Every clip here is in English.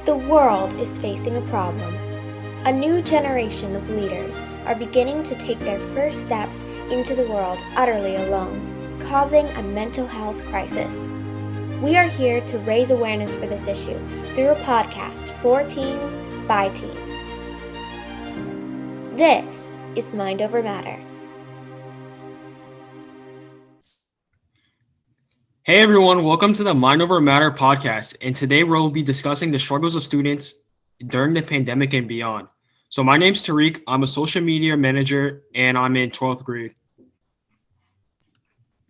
The world is facing a problem. A new generation of leaders are beginning to take their first steps into the world utterly alone, causing a mental health crisis. We are here to raise awareness for this issue through a podcast for teens by teens. This is Mind Over Matter. Hey everyone, welcome to the Mind Over Matter podcast. And today we'll be discussing the struggles of students during the pandemic and beyond. So my name's Tariq. I'm a social media manager and I'm in 12th grade.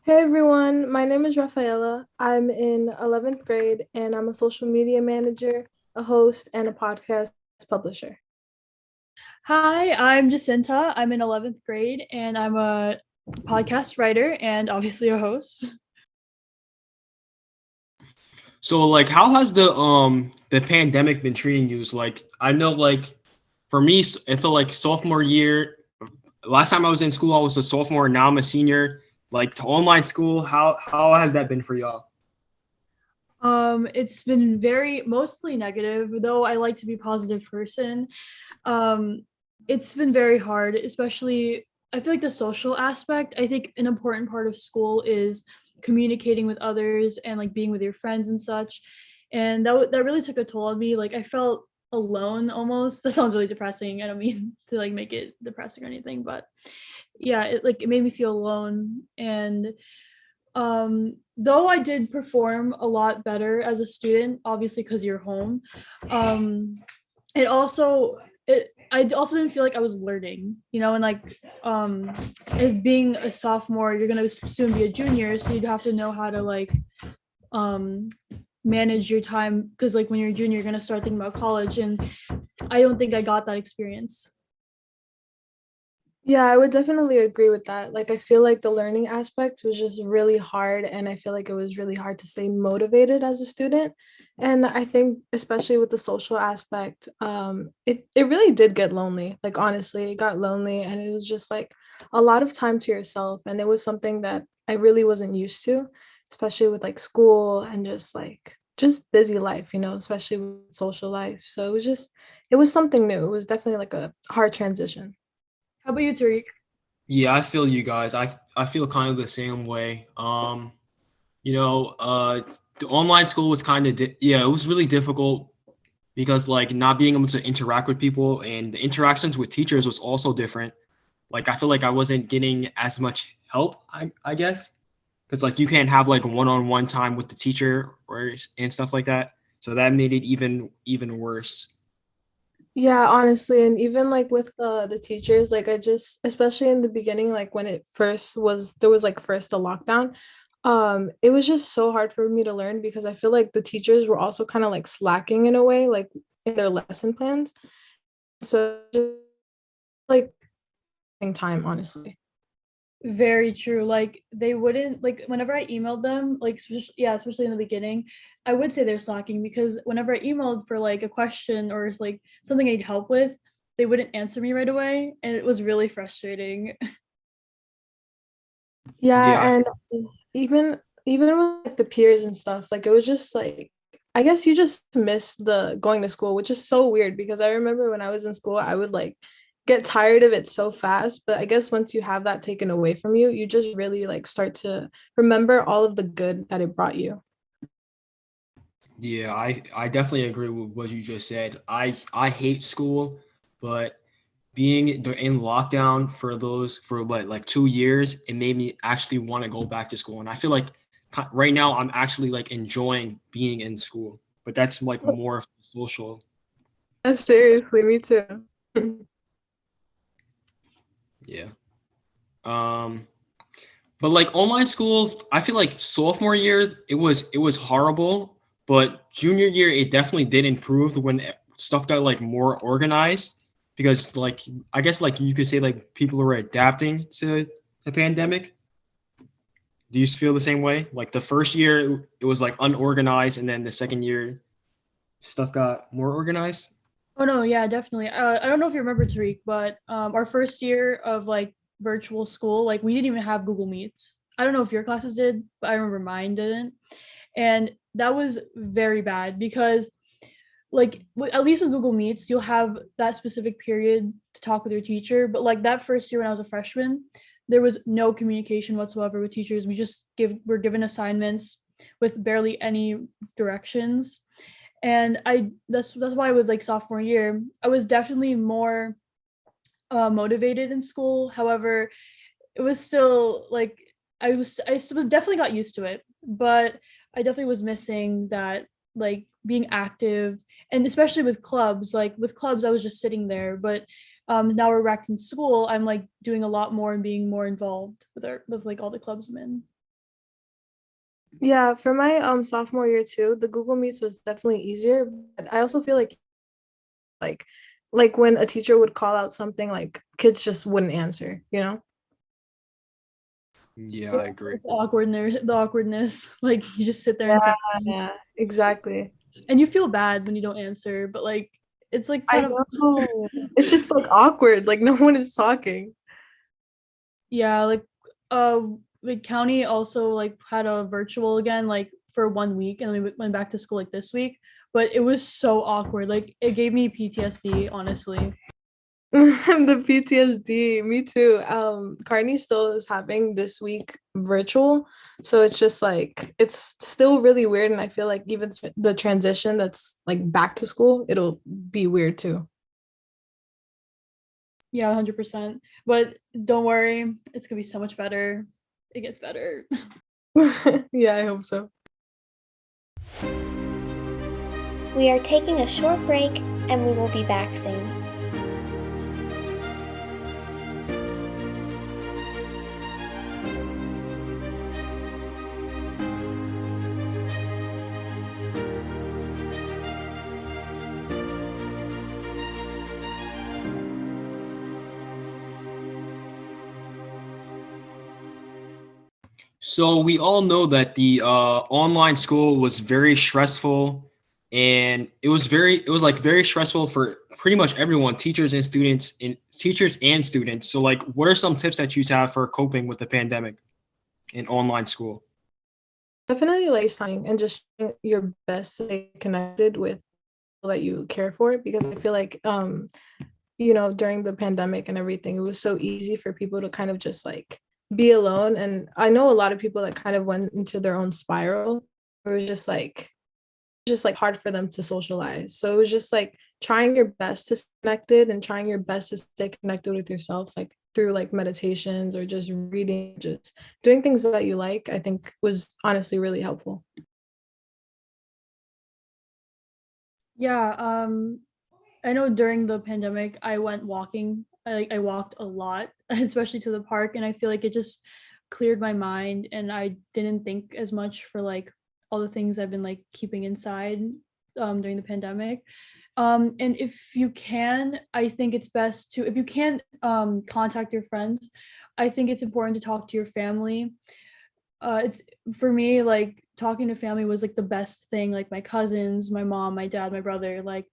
Hey everyone, my name is Rafaela. I'm in 11th grade and I'm a social media manager, a host, and a podcast publisher. Hi, I'm Jacinta. I'm in 11th grade and I'm a podcast writer and obviously a host. So how has the pandemic been treating you? I know for me it felt like sophomore year. Last time I was in school I was a sophomore, now I'm a senior. To online school, how has that been for y'all? It's been mostly negative, though I like to be a positive person. It's been very hard, especially I feel like the social aspect. I think an important part of school is communicating with others and like being with your friends and such. And that really took a toll on me. Like I felt alone almost. That sounds really depressing. I don't mean to like make it depressing or anything, but yeah, it made me feel alone. And though I did perform a lot better as a student, obviously because you're home, it also it I also didn't feel like I was learning, and as being a sophomore, you're gonna soon be a junior, so you'd have to know how to um manage your time, because like when you're a junior, you're gonna start thinking about college, and I don't think I got that experience. Yeah, I would definitely agree with that. Like, I feel like the learning aspect was just really hard, and I feel like it was really hard to stay motivated as a student. And I think, especially with the social aspect, it really did get lonely. Like, honestly, it got lonely, and it was just like a lot of time to yourself. And it was something that I really wasn't used to, especially with like school and just busy life, especially with social life. So it was something new. It was definitely like a hard transition. How about you, Tariq? Yeah, I feel you guys. I feel kind of the same way. The online school was it was really difficult because not being able to interact with people, and the interactions with teachers was also different. I feel like I wasn't getting as much help, I guess, because you can't have one-on-one time with the teacher and stuff like that. So that made it even worse. Yeah, honestly, and even like with the teachers, like I just, especially in the beginning, like when it first was, there was like first a lockdown, it was just so hard for me to learn because I feel like the teachers were also kind of like slacking in a way, like in their lesson plans. So just like in time, honestly. Very true. Like they wouldn't, like whenever I emailed them, especially in the beginning, I would say they're slacking, because whenever I emailed for like a question or like something I need help with, they wouldn't answer me right away, and it was really frustrating. Yeah, Yeah, and even with like the peers and stuff, like it was just like I guess you just miss the going to school, which is so weird because I remember when I was in school, I would like get tired of it so fast. But I guess once you have that taken away from you, you just really like start to remember all of the good that it brought you. yeah, I definitely agree with what you just said. I hate school, but being in lockdown for what, like 2 years, it made me actually want to go back to school. And I feel like right now I'm actually enjoying being in school, but that's more of the social. Seriously, me too. Yeah. Um, but online school, I feel like sophomore year it was horrible, but junior year it definitely did improve when stuff got more organized, because I guess you could say people are adapting to the pandemic. Do you feel the same way? Like the first year it was unorganized, and then the second year stuff got more organized. Oh no, yeah, definitely. I don't know if you remember, Tariq, but our first year of like virtual school, like we didn't even have Google Meets. I don't know if your classes did, but I remember mine didn't. And that was very bad because like at least with Google Meets, you'll have that specific period to talk with your teacher. But like that first year when I was a freshman, there was no communication whatsoever with teachers. We just were given assignments with barely any directions. And that's why with like sophomore year, I was definitely more motivated in school. However, it was still like I was definitely got used to it, but I definitely was missing that, like being active, and especially with clubs. Like with clubs, I was just sitting there, but now we're back in school. I'm like doing a lot more and being more involved with like all the clubs I'm in. Yeah, for my sophomore year too, the Google Meets was definitely easier. But I also feel like like when a teacher would call out something, like kids just wouldn't answer, you know? Yeah, Yeah, I agree. the awkwardness. Like you just sit there Yeah, and say, yeah, exactly. and you feel bad when you don't answer, but like it's like I kind of know. It's just like awkward, like no one is talking. yeah, uh like county also like had a virtual again like for 1 week, and then we went back to school like this week, but it was so awkward. Like it gave me PTSD, honestly. The PTSD, me too. Carney still is having this week virtual, so it's just like it's still really weird, and I feel like even the transition that's like back to school, it'll be weird too. Yeah, 100%. But don't worry, it's gonna be so much better. It gets better. Yeah, I hope so. We are taking a short break and we will be back soon. So we all know that the online school was very stressful, and it was like very stressful for pretty much everyone, teachers and students. So like, what are some tips that you have for coping with the pandemic in online school? Definitely like time and just trying your best to stay connected with people that you care for, because I feel like during the pandemic and everything, it was so easy for people to kind of just like be alone. And I know a lot of people that kind of went into their own spiral. It was just like hard for them to socialize. So it was just like trying your best to stay connected and trying your best to stay connected with yourself, like through like meditations or just reading, just doing things that you like, I think was honestly really helpful. Yeah, I know during the pandemic I went walking. I walked a lot, especially to the park, and I feel like it just cleared my mind, and I didn't think as much for like all the things I've been like keeping inside during the pandemic. And if you can, I think it's best to, if you can contact your friends, I think it's important to talk to your family. It's for me, like talking to family was like the best thing. Like my cousins, my mom, my dad, my brother, like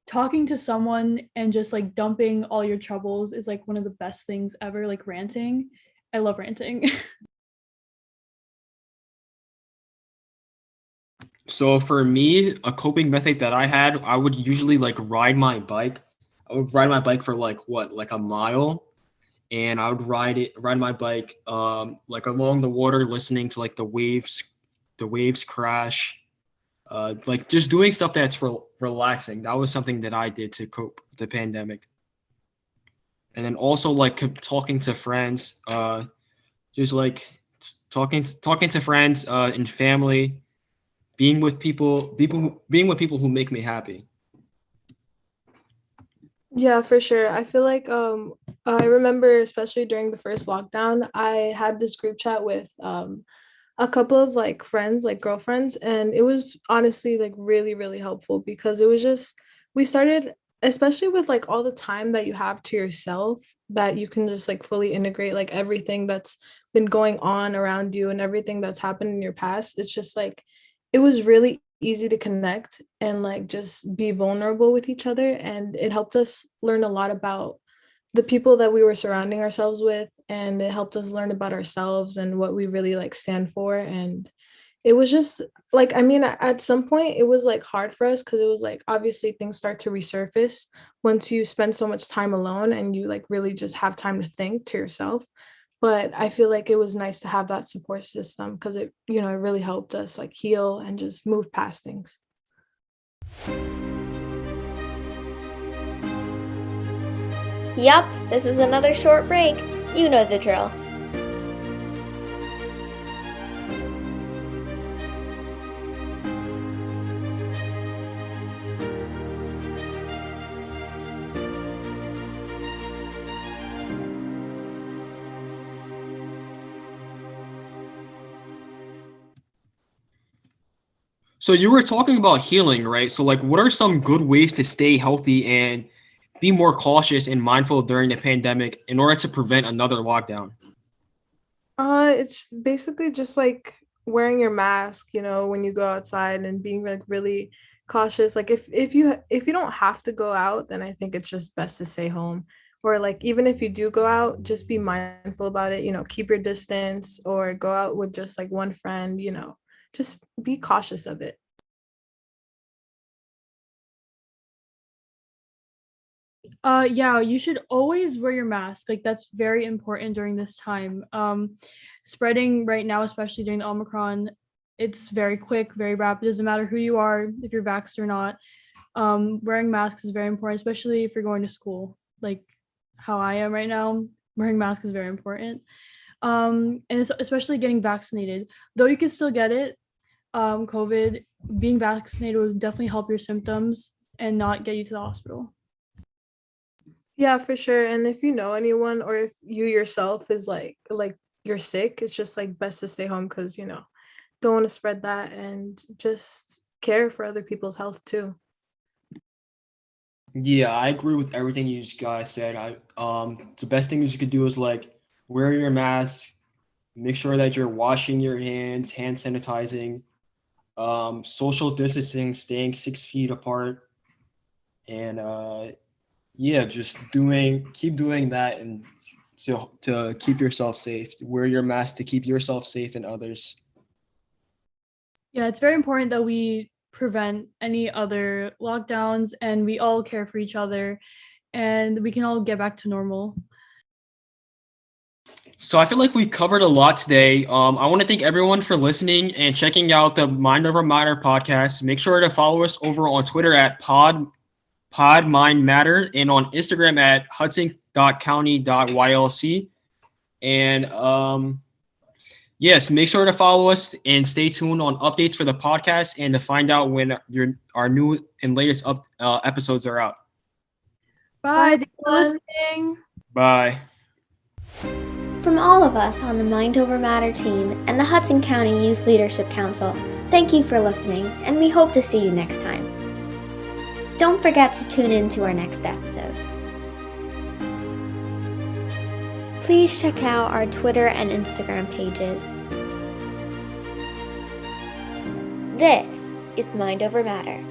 talking to someone and just like dumping all your troubles is like one of the best things ever. Like ranting, I love ranting. So for me, a coping method that I had, I would usually like ride my bike. I would ride my bike for like what, like a mile, and I would ride my bike like along the water, listening to like the waves crash, like just doing stuff that's relaxing. That was something that I did to cope with the pandemic. And then also like talking to friends, just like talking to friends and family, being with people who make me happy. Yeah, for sure. I feel like I remember especially during the first lockdown, I had this group chat with a couple of like friends, like girlfriends, and it was honestly like really, really helpful because it was just we started, especially with like all the time that you have to yourself, that you can just like fully integrate like everything that's been going on around you and everything that's happened in your past. It's just like it was really easy to connect and like just be vulnerable with each other, and it helped us learn a lot about the people that we were surrounding ourselves with, and it helped us learn about ourselves and what we really like stand for. And It was just like, I mean, at some point it was like hard for us because it was like obviously things start to resurface once you spend so much time alone and you like really just have time to think to yourself. But I feel like it was nice to have that support system because it, you know, it really helped us like heal and just move past things. Yup, this is another short break. You know the drill. So you were talking about healing, right? So like what are some good ways to stay healthy and be more cautious and mindful during the pandemic in order to prevent another lockdown? It's basically just like wearing your mask, you know, when you go outside and being like really cautious. Like if you don't have to go out, then I think it's just best to stay home. Or like even if you do go out, just be mindful about it, you know, keep your distance or go out with just like one friend, you know, just be cautious of it. Yeah, you should always wear your mask. Like that's very important during this time. Spreading right now, especially during the Omicron, it's very quick, very rapid. Doesn't matter who you are, if you're vaxxed or not. Wearing masks is very important, especially if you're going to school. Like how I am right now, wearing masks is very important. And especially getting vaccinated. Though you can still get it, COVID, being vaccinated would definitely help your symptoms and not get you to the hospital. Yeah, for sure. And if you know anyone or if you yourself is like you're sick, it's just like best to stay home because, you know, don't want to spread that and just care for other people's health too. Yeah, I agree with everything you guys said. The best thing you could do is like wear your mask, make sure that you're washing your hands, hand sanitizing, social distancing, staying 6 feet apart, and yeah, just keep doing that, and to keep yourself safe. Wear your mask to keep yourself safe and others. Yeah, it's very important that we prevent any other lockdowns and we all care for each other and we can all get back to normal. So I feel like we covered a lot today. I want to thank everyone for listening and checking out the Mind Over Matter podcast. Make sure to follow us over on Twitter at Pod Mind Matter and on Instagram at hudson.county.ylc. And yes, make sure to follow us and stay tuned on updates for the podcast and to find out when our new and latest episodes are out. Bye. Bye, Thanks for listening. Bye. From all of us on the Mind Over Matter team and the Hudson County Youth Leadership Council, thank you for listening, and we hope to see you next time. Don't forget to tune in to our next episode. Please check out our Twitter and Instagram pages. This is Mind Over Matter.